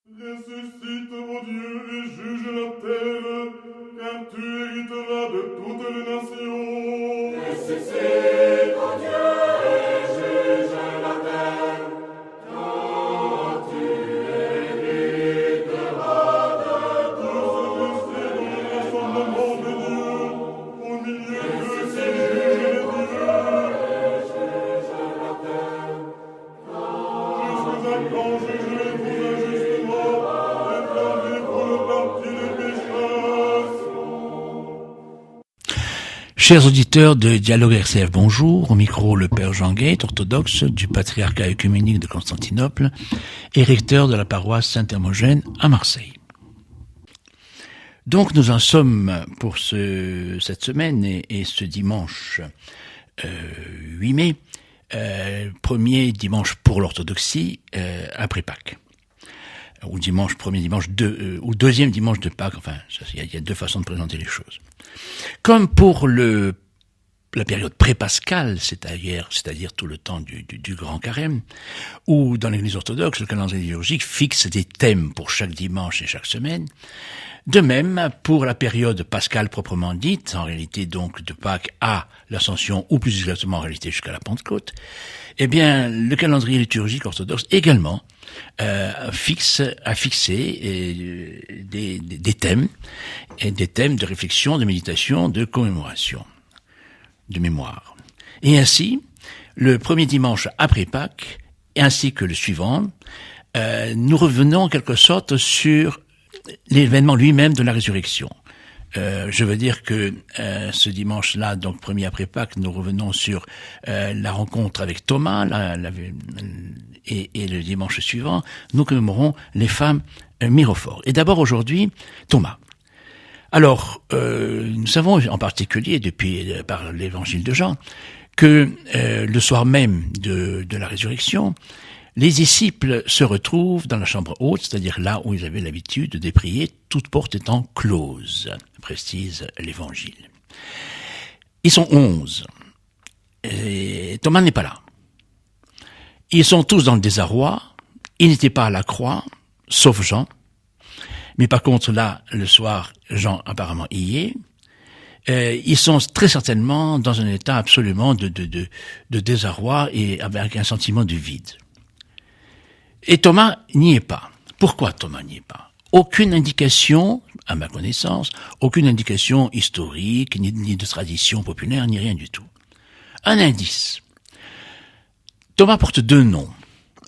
Ressuscite, ô Dieu, et juge la terre, car tu hériteras de toutes les nations. Ressuscite, ô Dieu, et juge la terre, car tu hériteras de toutes les Rassemblement de Dieu, au milieu de ces juges les dieux. juge la terre, Jusqu'à quand jugerez-vous injustement, et pour le parti des pécheresse? Chers auditeurs de Dialogue RCF, bonjour. Au micro, le Père Jean Guet, orthodoxe du patriarcat œcuménique de Constantinople et recteur de la paroisse Saint-Hermogène à Marseille. Donc nous en sommes pour cette semaine et ce dimanche 8 mai, premier dimanche pour l'orthodoxie après Pâques. Ou deuxième dimanche de Pâques, enfin, il y a deux façons de présenter les choses. Comme pour la période pré-pascale, c'est-à-dire tout le temps du Grand Carême, où dans l'Église orthodoxe, le calendrier liturgique fixe des thèmes pour chaque dimanche et chaque semaine. De même, pour la période pascale proprement dite, en réalité donc de Pâques à l'Ascension, ou plus exactement en réalité jusqu'à la Pentecôte, eh bien, le calendrier liturgique orthodoxe également a fixé des thèmes, et des thèmes de réflexion, de méditation, de commémoration, de mémoire. Et ainsi, le premier dimanche après Pâques, ainsi que le suivant, nous revenons en quelque sorte sur l'événement lui-même de la résurrection. Je veux dire que ce dimanche-là, donc premier après Pâques, nous revenons sur la rencontre avec Thomas, et le dimanche suivant, nous commémorons les femmes mirophores. Et d'abord aujourd'hui, Thomas. Alors, nous savons en particulier, par l'évangile de Jean, que le soir même de la résurrection, les disciples se retrouvent dans la chambre haute, c'est-à-dire là où ils avaient l'habitude de prier, toute porte étant close, précise l'évangile. Ils sont 11. Et Thomas n'est pas là. Ils sont tous dans le désarroi. Il n'était pas à la croix, sauf Jean. Mais par contre, là, le soir, Jean apparemment y est. Ils sont très certainement dans un état absolument de désarroi et avec un sentiment de vide. Et Thomas n'y est pas. Pourquoi Thomas n'y est pas? Aucune indication, à ma connaissance, aucune indication historique, ni de tradition populaire, ni rien du tout. Un indice. Thomas porte deux noms.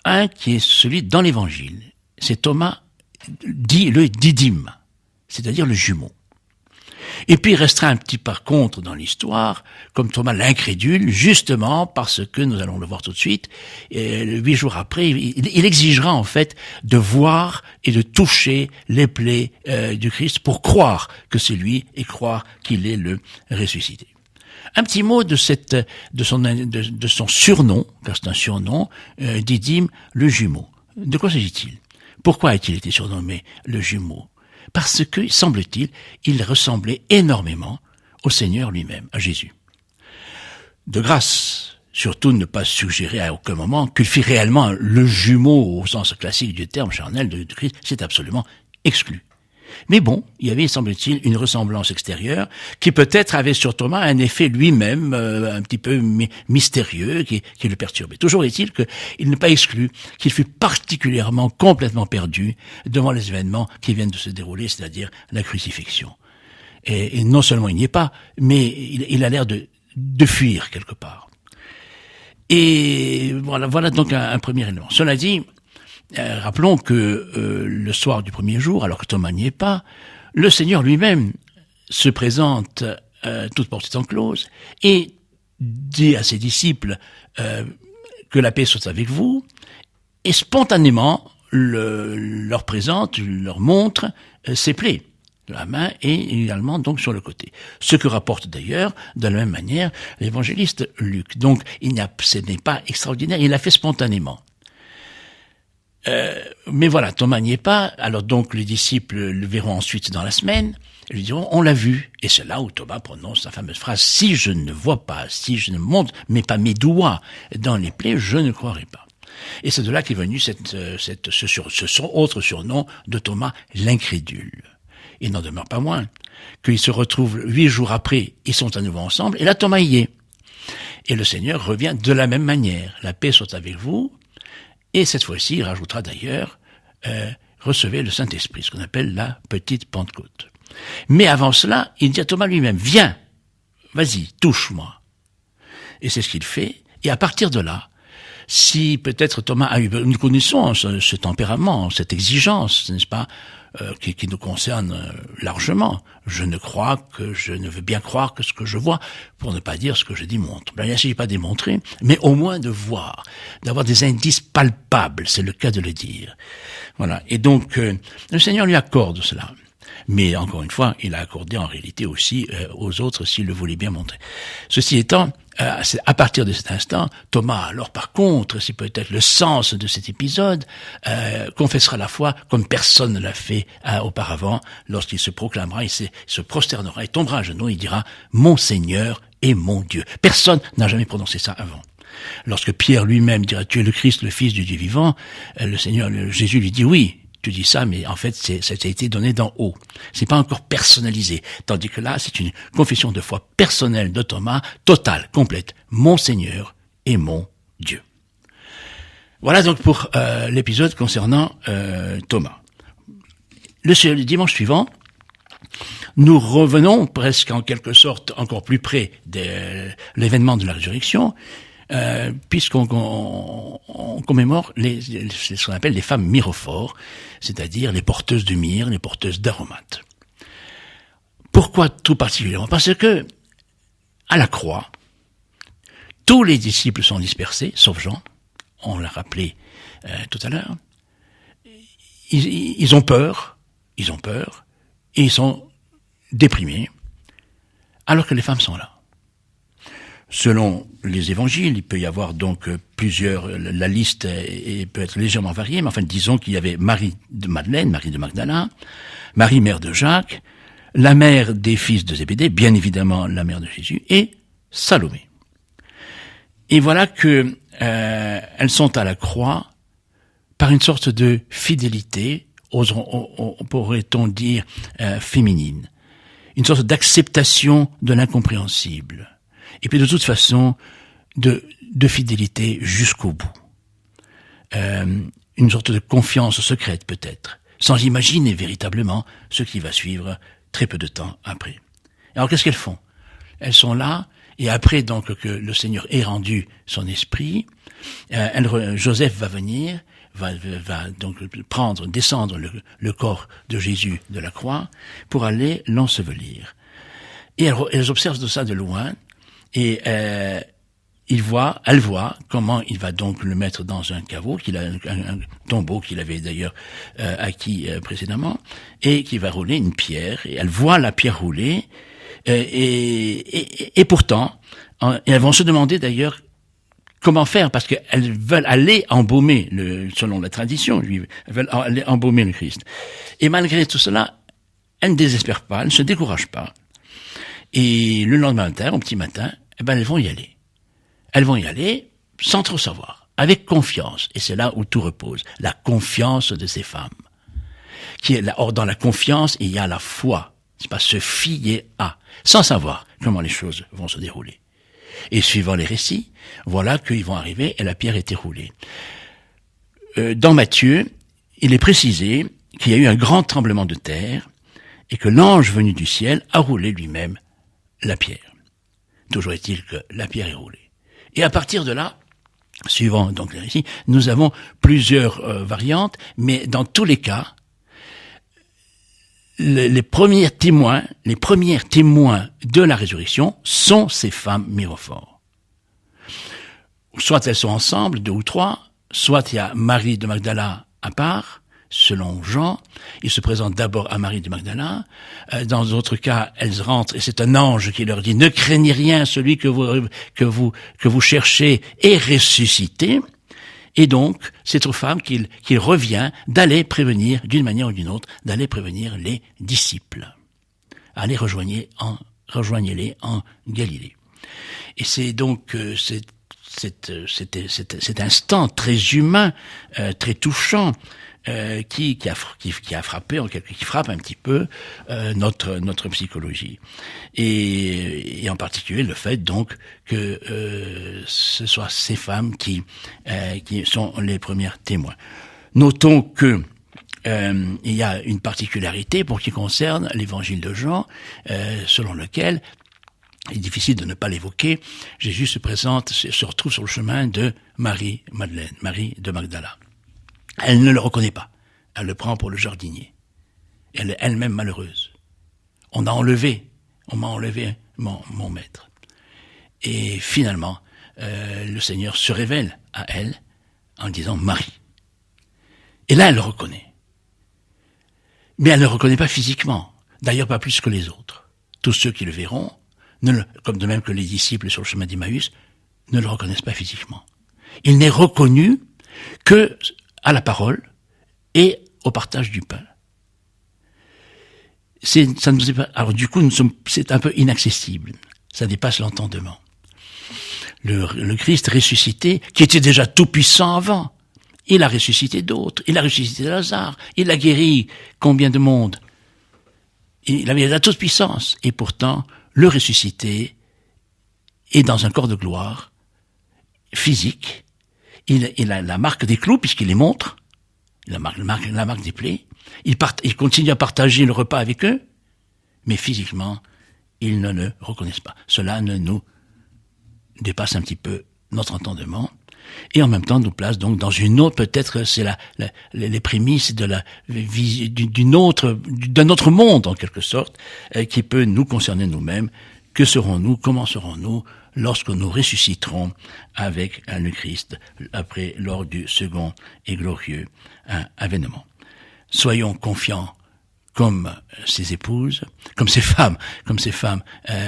Un qui est celui dans l'évangile. C'est Thomas, dit le didyme, c'est-à-dire le jumeau. Et puis il restera un petit par contre dans l'histoire, comme Thomas l'incrédule, justement parce que, nous allons le voir tout de suite, 8 jours après, il exigera en fait de voir et de toucher les plaies du Christ pour croire que c'est lui et croire qu'il est le ressuscité. Un petit mot de son surnom, car c'est un surnom, didyme, le jumeau. De quoi s'agit-il? Pourquoi a-t-il été surnommé le jumeau? Parce que, semble-t-il, il ressemblait énormément au Seigneur lui-même, à Jésus. De grâce, surtout ne pas suggérer à aucun moment qu'il fût réellement le jumeau au sens classique du terme charnel de Christ, c'est absolument exclu. Mais bon, il y avait, semble-t-il, une ressemblance extérieure qui peut-être avait sur Thomas un effet lui-même un petit peu mystérieux qui le perturbait. Toujours est-il qu'il n'est pas exclu qu'il fût particulièrement complètement perdu devant les événements qui viennent de se dérouler, c'est-à-dire la crucifixion. Et non seulement il n'y est pas, mais il a l'air de fuir quelque part. Et voilà donc un premier élément. Cela dit, rappelons que le soir du premier jour, alors que Thomas n'y est pas, le Seigneur lui-même se présente toute porte étant close et dit à ses disciples que la paix soit avec vous, et spontanément leur présente, leur montre ses plaies de la main et également donc sur le côté. Ce que rapporte d'ailleurs de la même manière l'évangéliste Luc. Donc ce n'est pas extraordinaire, il l'a fait spontanément. Mais voilà, Thomas n'y est pas, alors donc les disciples le verront ensuite dans la semaine, et lui diront, on l'a vu. Et c'est là où Thomas prononce sa fameuse phrase, si je ne vois pas, si je ne monte, mais pas mes doigts dans les plaies, je ne croirai pas. Et c'est de là qu'est venu autre surnom de Thomas l'incrédule. Il n'en demeure pas moins qu'ils se retrouvent 8 jours après, ils sont à nouveau ensemble, et là Thomas y est. Et le Seigneur revient de la même manière. La paix soit avec vous, et cette fois-ci, il rajoutera d'ailleurs, recevez le Saint-Esprit, ce qu'on appelle la petite Pentecôte. Mais avant cela, il dit à Thomas lui-même, viens, vas-y, touche-moi. Et c'est ce qu'il fait, et à partir de là, si peut-être Thomas a eu, nous connaissons ce tempérament, cette exigence, n'est-ce pas, qui nous concerne largement. Je ne veux bien croire que ce que je vois, pour ne pas dire ce que je démontre. Il ne s'agit pas de démontrer, mais au moins de voir, d'avoir des indices palpables, c'est le cas de le dire. Voilà. Et donc, le Seigneur lui accorde cela. Mais encore une fois, il a accordé en réalité aussi aux autres s'il le voulait bien montrer. Ceci étant, à partir de cet instant, Thomas, alors par contre, c'est peut-être le sens de cet épisode, confessera la foi comme personne ne l'a fait auparavant, lorsqu'il se proclamera, il se prosternera, il tombera à genoux, il dira « Mon Seigneur et mon Dieu ». Personne n'a jamais prononcé ça avant. Lorsque Pierre lui-même dira « Tu es le Christ, le Fils du Dieu vivant », Jésus lui dit « Oui ». Tu dis ça, mais en fait, ça a été donné d'en haut. C'est pas encore personnalisé. Tandis que là, c'est une confession de foi personnelle de Thomas, totale, complète. Mon Seigneur et mon Dieu. Voilà donc pour l'épisode concernant Thomas. Le dimanche suivant, nous revenons presque en quelque sorte encore plus près de l'événement de la résurrection, puisqu'on commémore ce qu'on appelle les femmes myrophores, c'est-à-dire les porteuses de myrrhe, les porteuses d'aromates. Pourquoi tout particulièrement? Parce que, à la croix, tous les disciples sont dispersés, sauf Jean, on l'a rappelé tout à l'heure. Ils ont peur, et ils sont déprimés, alors que les femmes sont là. Selon les évangiles, il peut y avoir donc la liste peut être légèrement variée, mais enfin disons qu'il y avait Marie de Madeleine, Marie de Magdala, Marie mère de Jacques, la mère des fils de Zébédée, bien évidemment la mère de Jésus, et Salomé. Et voilà que elles sont à la croix par une sorte de fidélité, pourrait-on dire féminine, une sorte d'acceptation de l'incompréhensible. Et puis de toute façon, de fidélité jusqu'au bout. Une sorte de confiance secrète peut-être, sans imaginer véritablement ce qui va suivre très peu de temps après. Alors qu'est-ce qu'elles font? Elles sont là, et après donc que le Seigneur ait rendu son esprit, Joseph va venir, va donc descendre le corps de Jésus de la croix pour aller l'ensevelir. Et elles observent de ça de loin, et elle voit comment il va donc le mettre dans un caveau, un tombeau qu'il avait d'ailleurs acquis précédemment, et qui va rouler une pierre, et elle voit la pierre rouler, et pourtant, elles vont se demander d'ailleurs comment faire, parce qu'elles veulent aller embaumer, selon la tradition juive, elles veulent aller embaumer le Christ. Et malgré tout cela, elles ne désespèrent pas, elles ne se découragent pas. Et le lendemain matin, au petit matin, elles vont y aller. Elles vont y aller sans trop savoir, avec confiance. Et c'est là où tout repose, la confiance de ces femmes. Or, dans la confiance, il y a la foi. C'est pas se fier à, sans savoir comment les choses vont se dérouler. Et suivant les récits, voilà qu'ils vont arriver et la pierre était roulée. Dans Matthieu, il est précisé qu'il y a eu un grand tremblement de terre et que l'ange venu du ciel a roulé lui-même la pierre. Toujours est-il que la pierre est roulée. Et à partir de là, suivant donc les récits, nous avons plusieurs variantes, mais dans tous les cas, les premiers témoins de la résurrection sont ces femmes myrophores. Soit elles sont ensemble, 2 ou 3, soit il y a Marie de Magdala à part, selon Jean, il se présente d'abord à Marie de Magdala. Dans d'autres cas, elles rentrent et c'est un ange qui leur dit « Ne craignez rien, celui que vous cherchez est ressuscité ». Et donc, c'est aux femmes qu'il revient d'aller prévenir, d'une manière ou d'une autre, d'aller prévenir les disciples. Allez, rejoignez-les en Galilée. Et c'est donc cet instant très humain, très touchant, qui a frappé, qui frappe un petit peu notre psychologie, et en particulier le fait donc que ce soit ces femmes qui sont les premières témoins. Notons que il y a une particularité pour ce qui concerne l'évangile de Jean, selon lequel, il est difficile de ne pas l'évoquer, Jésus se retrouve sur le chemin de Marie-Madeleine, Marie de Magdala. Elle ne le reconnaît pas. Elle le prend pour le jardinier. Elle est elle-même malheureuse. On m'a enlevé mon maître. Et finalement, le Seigneur se révèle à elle en disant Marie. Et là, elle le reconnaît. Mais elle ne le reconnaît pas physiquement. D'ailleurs, pas plus que les autres. Tous ceux qui le verront, comme de même que les disciples sur le chemin d'Emmaüs, ne le reconnaissent pas physiquement. Il n'est reconnu que à la parole et au partage du pain. Alors du coup, c'est un peu inaccessible. Ça dépasse l'entendement. Le Christ ressuscité, qui était déjà tout puissant avant, il a ressuscité d'autres. Il a ressuscité Lazare. Il a guéri combien de monde. Il avait la toute puissance. Et pourtant, le ressuscité est dans un corps de gloire physique. Il a la marque des clous puisqu'il les montre. La marque des plaies. Il continue à partager le repas avec eux. Mais physiquement, ils ne le reconnaissent pas. Cela nous dépasse un petit peu notre entendement. Et en même temps nous place donc dans une autre, peut-être c'est les prémices d'un autre monde en quelque sorte, qui peut nous concerner nous-mêmes. Que serons-nous, comment serons-nous lorsque nous ressusciterons avec le Christ lors du second et glorieux avènement. Soyons confiants comme ces épouses, comme ces femmes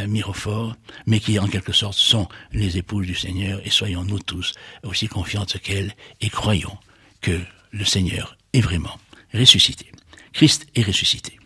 mirophores, mais qui en quelque sorte sont les épouses du Seigneur, et soyons nous tous aussi confiantes qu'elles, et croyons que le Seigneur est vraiment ressuscité. Christ est ressuscité.